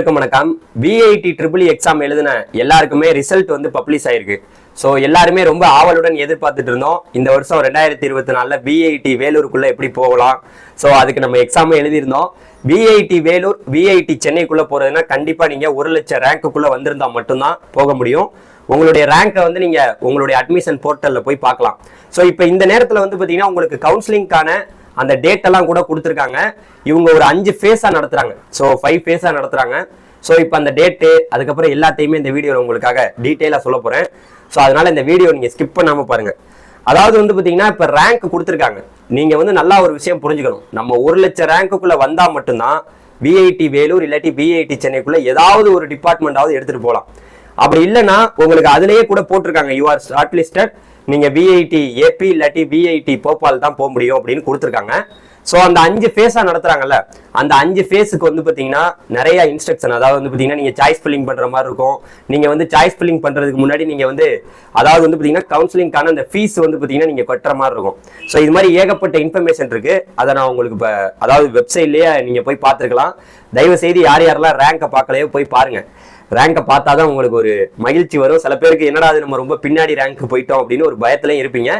அனைவருக்கும் வணக்கம். VIT triple exam எழுதின எல்லாருக்குமே ரிசல்ட் வந்து பப்ளிஷ் ஆயிருக்கு. ஸோ எல்லாருமே ரொம்ப ஆவலுடன் எதிர்பார்த்துட்டு இருந்தோம். இந்த வருஷம் 2024 விஐடி வேலூருக்குள்ள எப்படி போகலாம். ஸோ அதுக்கு நம்ம எக்ஸாம் எழுதியிருந்தோம். விஐடி வேலூர் விஐடி சென்னைக்குள்ள போறதுன்னா கண்டிப்பா நீங்க 1 லட்சம் ரேங்க்குள்ள வந்திருந்தா மட்டும்தான் போக முடியும். உங்களுடைய ரேங்கை வந்து நீங்க உங்களுடைய அட்மிஷன் போர்ட்டல்ல போய் பார்க்கலாம். ஸோ இப்போ இந்த நேரத்தில் வந்து பார்த்தீங்கன்னா உங்களுக்கு கவுன்சிலிங்கான அந்த டேட் எல்லாம் கூட கொடுத்துருக்காங்க. இவங்க ஒரு 5 ஃபேஸா நடத்துறாங்க. ஸோ 5 ஃபேஸா நடத்துறாங்க. ஸோ இப்போ அந்த டேட்டு அதுக்கப்புறம் எல்லாத்தையுமே இந்த வீடியோவில் உங்களுக்காக டீட்டெயிலாக சொல்ல போறேன். ஸோ அதனால இந்த வீடியோ நீங்க ஸ்கிப் பண்ணாம பாருங்க. அதாவது வந்து பார்த்தீங்கன்னா இப்போ ரேங்க் கொடுத்துருக்காங்க. நீங்க வந்து நல்லா ஒரு விஷயம் புரிஞ்சுக்கணும். நம்ம 1 லட்சம் ரேங்க்குள்ள வந்தா மட்டும்தான் விஐடி வேலூர் இல்லாட்டி விஐடி சென்னைக்குள்ள ஏதாவது ஒரு டிபார்ட்மெண்டாவது எடுத்துட்டு போகலாம். அப்படி இல்லைன்னா உங்களுக்கு அதுலயே கூட போட்டிருக்காங்க யூ ஆர் ஷார்ட் லிஸ்டட், நீங்க விஐடி ஏபி இல்லாட்டி விஐடி போபால் தான் போக முடியும் அப்படின்னு கொடுத்துருக்காங்க. ஸோ அந்த 5 ஃபேஸா நடத்துறாங்கல்ல, அந்த 5 ஃபேஸுக்கு வந்து பாத்தீங்கன்னா நிறைய இன்ஸ்ட்ரக்ஷன். அதாவது வந்து பாத்தீங்கன்னா நீங்க சாய்ஸ் ஃபில்லிங் பண்ற மாதிரி இருக்கும். நீங்க வந்து சாய்ஸ் ஃபில்லிங் பண்றதுக்கு முன்னாடி நீங்க வந்து அதாவது வந்து பாத்தீங்கன்னா கவுன்சிலிங்கான அந்த ஃபீஸ் வந்து பாத்தீங்கன்னா நீங்க கட்டுற மாதிரி இருக்கும். ஸோ இது மாதிரி ஏகப்பட்ட இன்ஃபர்மேஷன் இருக்கு. அதை நான் உங்களுக்கு இப்போ அதாவது வெப்சைட்லயே நீங்க போய் பார்த்துருக்கலாம். தயவு செய்து யார் யாரெல்லாம் ரேங்கை பார்க்கலையோ போய் பாருங்க. ரேங்கை பார்த்தா தான் உங்களுக்கு ஒரு மகிழ்ச்சி வரும். சில பேருக்கு என்னடா அது நம்ம ரொம்ப பின்னாடி ரேங்க் போயிட்டோம் அப்படின்னு ஒரு பயத்துலயும் இருப்பீங்க.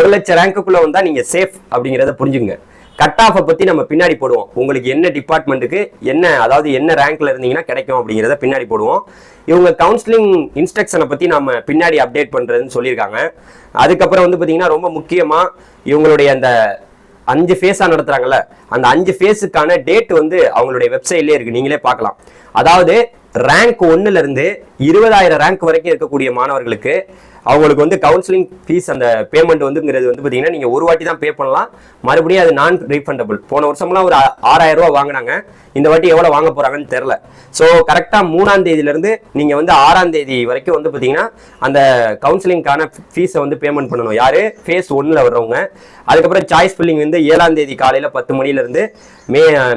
1 லட்சம் ரேங்க்குள்ள வந்தா நீங்க சேஃப் அப்படிங்கிறத புரிஞ்சுங்க. கட் ஆஃபை பத்தி நம்ம பின்னாடி போடுவோம். உங்களுக்கு என்ன டிபார்ட்மெண்ட்டுக்கு என்ன அதாவது என்ன ரேங்க்ல இருந்தீங்கன்னா கிடைக்கும் அப்படிங்கிறத பின்னாடி போடுவோம். இவங்க கவுன்சிலிங் இன்ஸ்ட்ரக்ஷனை பத்தி நம்ம பின்னாடி அப்டேட் பண்றதுன்னு சொல்லியிருக்காங்க. அதுக்கப்புறம் வந்து பாத்தீங்கன்னா ரொம்ப முக்கியமா இவங்களுடைய அந்த 5 ஃபேஸா நடத்துறாங்கல்ல, அந்த 5 ஃபேஸுக்கான டேட் வந்து அவங்களுடைய வெப்சைட்லயே இருக்கு, நீங்களே பார்க்கலாம். அதாவது ரேங்க் 1ல இருந்து 20,000 ரேங்க் வரைக்கும் இருக்கக்கூடிய மாணவர்களுக்கு அவங்களுக்கு வந்து கவுன்சிலிங் ஃபீஸ் அந்த பேமெண்ட் வந்துங்கிறது வந்து பார்த்தீங்கன்னா நீங்கள் ஒரு வாட்டி தான் பே பண்ணலாம். மறுபடியும் அது நான் ரீஃபண்டபிள். போன வருஷம்லாம் ஒரு 6,000 ரூபா வாங்கினாங்க. இந்த வாட்டி எவ்வளோ வாங்க போறாங்கன்னு தெரில. ஸோ கரெக்டாக 3ஆம் தேதியிலேருந்து நீங்கள் வந்து 6ஆம் தேதி வரைக்கும் வந்து பார்த்தீங்கன்னா அந்த கவுன்சிலிங்கான ஃபீஸை வந்து பேமெண்ட் பண்ணணும். யாரு ஃபேஸ் 1ல வர்றவங்க. அதுக்கப்புறம் சாய்ஸ் ஃபில்லிங் வந்து 7ஆம் தேதி காலையில் 10 மணிலேருந்து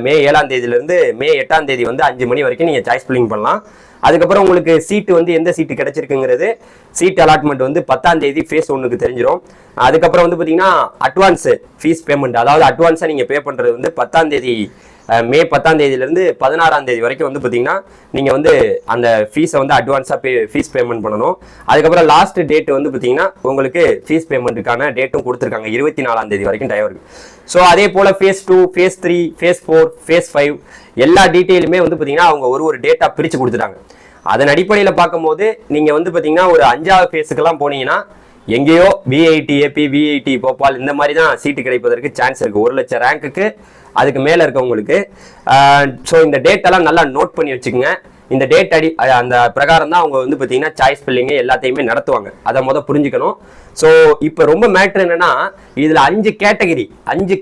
மே 7ஆம் தேதியிலேருந்து மே 8ஆம் தேதி வந்து 5 மணி வரைக்கும் நீங்கள் சாய்ஸ் ஃபில்லிங் பண்ணலாம். அதுக்கப்புறம் உங்களுக்கு சீட்டு வந்து எந்த சீட்டு கிடைச்சிருக்குங்கிறது சீட் அலாட்மெண்ட் வந்து 10ஆம் தேதி ஃபேஸ் 1க்கு தெரிஞ்சிடும். அதுக்கப்புறம் வந்து பார்த்தீங்கன்னா அட்வான்ஸ் ஃபீஸ் பேமெண்ட், அதாவது அட்வான்ஸாக நீங்கள் பே பண்ணுறது வந்து 10ஆம் தேதி மே 10ஆம் தேதியிலேருந்து 16ஆம் தேதி வரைக்கும் வந்து பார்த்தீங்கன்னா நீங்கள் வந்து அந்த ஃபீஸை வந்து அட்வான்ஸாக ஃபீஸ் பேமெண்ட் பண்ணணும். அதுக்கப்புறம் லாஸ்ட் டேட் வந்து பார்த்தீங்கன்னா உங்களுக்கு ஃபீஸ் பேமெண்ட்டுக்கான டேட்டும் கொடுத்துருக்காங்க. 24ஆம் தேதி வரைக்கும் டைம் இருக்கு. ஸோ அதே போல் ஃபேஸ் 2, ஃபேஸ் 3, ஃபேஸ் 4, ஃபேஸ் 5 எல்லா டீட்டெயிலுமே வந்து பார்த்தீங்கன்னா அவங்க ஒரு டேட்டா பிரித்து கொடுத்துட்டாங்க. அதன் அடிப்படையில் பார்க்கும்போது நீங்கள் வந்து பார்த்தீங்கன்னா ஒரு 5ஆவது ஃபேஸுக்கெல்லாம் போனீங்கன்னா எங்கேயோ விஐடி ஏபி விஐடி போபால் இந்த மாதிரி தான் சீட்டு கிடைப்பதற்கு சான்ஸ் இருக்குது. 1 லட்சம் ரேங்க்குக்கு அதுக்கு மேலே இருக்கவங்களுக்கு. ஸோ இந்த டேட்டெல்லாம் நல்லா நோட் பண்ணி வச்சுக்கோங்க. இந்த டேட் அந்த பிரகாரம் தான் அவங்க வந்து பார்த்தீங்கன்னா சாய்ஸ் ஃபில்லிங்கு எல்லாத்தையுமே நடத்துவாங்க. அதை புரிஞ்சுக்கணும். ஸோ இப்போ ரொம்ப மேட்ரு என்னன்னா இதில் 5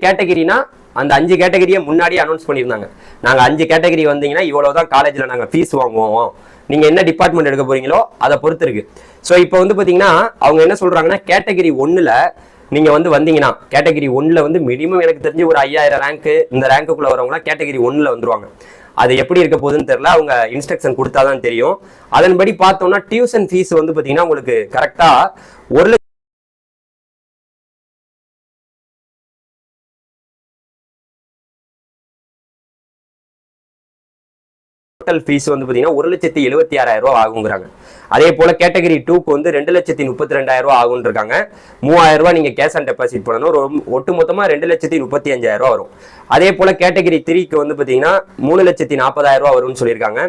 கேட்டகிரினா அந்த 5 கேட்டகரியை முன்னாடியே அனௌன்ஸ் பண்ணியிருந்தாங்க. நாங்கள் 5 கேட்டகரி வந்தீங்கன்னா இவ்வளவுதான் காலேஜில் நாங்கள் ஃபீஸ் வாங்குவோம், நீங்க என்ன டிபார்ட்மெண்ட் எடுக்க போறீங்களோ அதை பொறுத்து இருக்கு. ஸோ இப்போ வந்து பார்த்தீங்கன்னா அவங்க என்ன சொல்றாங்கன்னா கேட்டகரி 1ல நீங்க வந்து வந்தீங்கன்னா கேட்டகரி 1ல வந்து மினிமம் எனக்கு தெரிஞ்சு ஒரு 5,000 ரேங்க் இந்த ரேங்க்குள்ள வரவங்களாம் கேட்டகரி 1ல வந்துருவாங்க. அது எப்படி இருக்க போகுதுன்னு தெரியல, அவங்க இன்ஸ்ட்ரக்ஷன் கொடுத்தாதான் தெரியும். அதன்படி பார்த்தோம்னா டியூஷன் ஃபீஸ் வந்து பார்த்தீங்கன்னா உங்களுக்கு கரெக்டா 1 ஃபீஸ் வந்து பாத்தீங்கன்னா 1,76,000 ரூபாய் ஆகுங்கிறாங்க. அதே போல கேட்டகரி 2க்கு வந்து 2,32,200 ரூபாய் ஆகும் இருக்காங்க. 3,000 ரூபாய் நீங்க கேஷ் ஆன் டெபாசிட் பண்ணணும். ஒட்டு மொத்தமா 2,35,000 ரூபாய் வரும். அதே போல கேட்டகரி 3க்கு வந்து பாத்தீங்கன்னா 3,40,000 ரூபாய் வரும்னு சொல்லியிருக்காங்க.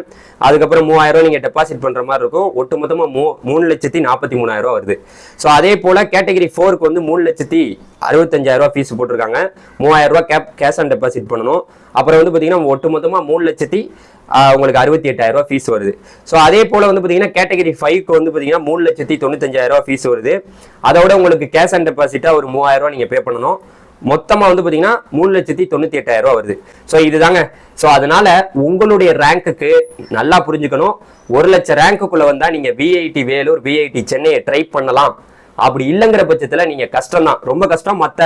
அதுக்கப்புறம் 3,000 ரூபாய் நீங்க டெபாசிட் பண்ற மாதிரி இருக்கும். ஒட்டு மொத்தமா 3,43,000 ரூபாய் வருது. ஸோ அதே போல கேட்டகரி 4க்கு வந்து 3,65,000 ரூபாய் ஃபீஸ் போட்டிருக்காங்க. 3,000 ரூபாய் கேஷ் ஆன் டெபாசிட் பண்ணணும். அப்புறம் வந்து பாத்தீங்கன்னா ஒட்டு மொத்தமா 3,68,000 ரூபாய் ஃபீஸ் வருது. ஸோ அதே போல வந்து பாத்தீங்கன்னா கேட்டகரி 5க்கு வந்து பாத்தீங்கன்னா 3,95,000 ரூபாய் ஃபீஸ் வருது. அதோட உங்களுக்கு கேஷ் ஆன் டெபாசிட்டா ஒரு 3,000 ரூபாய் நீங்க பே பண்ணணும். மொத்தமா வந்து பாத்தீங்கன்னா 3,98,000 ரூபாய் வருது. ஸோ இதுதாங்க. ஸோ அதனால உங்களுடைய ரேங்க்குக்கு நல்லா புரிஞ்சுக்கணும். 1 லட்சம் ரேங்க்குள்ள வந்தா நீங்க விஐடி வேலூர் விஐடி சென்னையை ட்ரை பண்ணலாம். அப்படி இல்லைங்கிற பட்சத்துல நீங்க கஷ்டம் தான், ரொம்ப கஷ்டம். மற்ற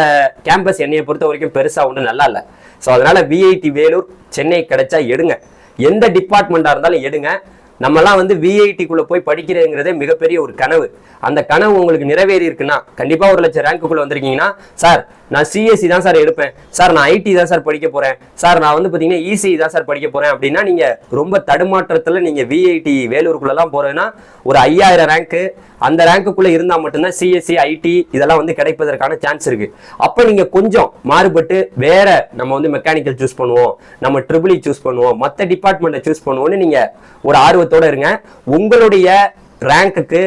கேம்பஸ் என்னையை பொறுத்த வரைக்கும் பெருசா ஒன்றும் நல்லா இல்லை. ஸோ அதனால விஐடி வேலூர் சென்னை கிடைச்சா எடுங்க. எந்த டிபார்ட்மெண்டா இருந்தாலும் எடுங்க. நம்மலாம் வந்து விஐடிக்குள்ள போய் படிக்கிறதுங்கிறதே மிகப்பெரிய ஒரு கனவு. அந்த கனவு உங்களுக்கு நிறைவேறி இருக்குன்னா கண்டிப்பா 1 லட்சம் ரேங்க்குள்ள வந்திருக்கீங்கன்னா, சார் நான் சிஎஸ்சி தான் சார் எடுப்பேன், சார் நான் ஐடி தான் சார் படிக்க போறேன், சார் நான் வந்து பாத்தீங்கன்னா இசிஇ தான் சார் படிக்க போறேன் அப்படின்னா, நீங்க ரொம்ப தடுமாற்றத்துல நீங்க விஐடி வேலூருக்குள்ளலாம் போறதுன்னா ஒரு 5000 ரேங்க், அந்த ரேங்க்குள்ள இருந்தா மட்டும்தான் சிஎஸ்சி ஐடி இதெல்லாம் வந்து கிடைப்பதற்கான சான்ஸ் இருக்கு. அப்ப நீங்க கொஞ்சம் மாறுபட்டு வேற நம்ம வந்து மெக்கானிக்கல் சூஸ் பண்ணுவோம், நம்ம ட்ரிபிள் சூஸ் பண்ணுவோம், மற்ற டிபார்ட்மெண்ட்டை சூஸ் பண்ணுவோம்னு நீங்க ஒரு ஆர்வத்தோட இருங்க. உங்களுடைய ரேங்க்குக்கு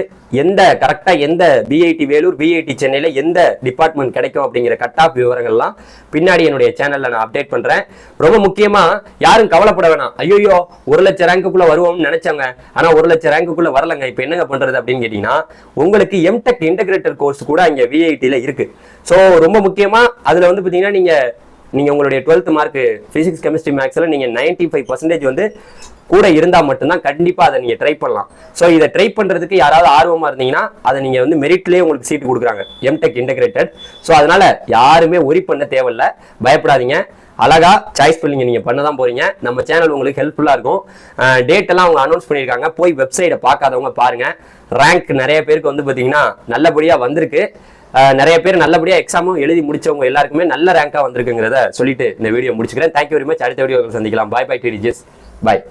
கரெக்டா எந்த பிஐடி வேலூர் பிஐடி சென்னையில எந்த டிபார்ட்மெண்ட் கிடைக்கும் அப்படிங்கிற கட் ஆஃப் விவரங்கள்லாம் பின்னாடி என்னுடைய சேனல்ல நான் அப்டேட் பண்றேன். ரொம்ப முக்கியமா யாரும் கவலைப்பட வேணாம். ஐயோ 1 லட்சம் ரேங்க்குள்ள வருவோம்னு நினைச்சாங்க, ஆனா 1 லட்சம் ரேங்க்குள்ள வரலங்க. இப்ப என்னங்க பண்றது அப்படின்னு கேட்டீங்கன்னா, உங்களுக்கு எம்டெக் இன்டகிரேட்டர் கோர்ஸ் கூட இங்க விஐடில இருக்கு. ஸோ ரொம்ப முக்கியமா அதுல வந்து பாத்தீங்கன்னா நீங்க உங்களுடைய 12th மார்க் பிசிக்ஸ் கெமிஸ்ட்ரி மேக்ஸ்ல நீங்க 95% வந்து கூட இருந்தா மட்டும்தான் கண்டிப்பா அதை நீங்க ட்ரை பண்ணலாம். ஸோ இதை ட்ரை பண்றதுக்கு யாராவது ஆர்வமா இருந்தீங்கன்னா அதை நீங்க வந்து மெரிட்லயே உங்களுக்கு சீட்டு கொடுக்குறாங்க, எம்டெக் இன்டகிரேட்டட். ஸோ அதனால யாருமே ஒரி பண்ண தேவையில்ல, பயப்படாதீங்க. அழகா சாய்ஸ் பண்ணி நீங்க பண்ணதான் போறீங்க. நம்ம சேனல் உங்களுக்கு ஹெல்ப்ஃபுல்லா இருக்கும். டேட் எல்லாம் அவங்க அனௌன்ஸ் பண்ணியிருக்காங்க, போய் வெப்சைட்டை பார்க்காதவங்க பாருங்க. ரேங்க் நிறைய பேருக்கு வந்து பாத்தீங்கன்னா நல்லபடியா வந்திருக்கு. நிறைய பேர் நல்லபடியா எக்ஸாமும் எழுதி முடிச்சவங்க எல்லாருக்குமே நல்ல ரேங்கா வந்திருக்குங்கிறத சொல்லிட்டு இந்த வீடியோ முடிச்சுக்கிறேன். Thank you very much. அடுத்த வீடியோ சந்திக்கலாம். பாய் பாய் டிடிஜிஎஸ். பாய்.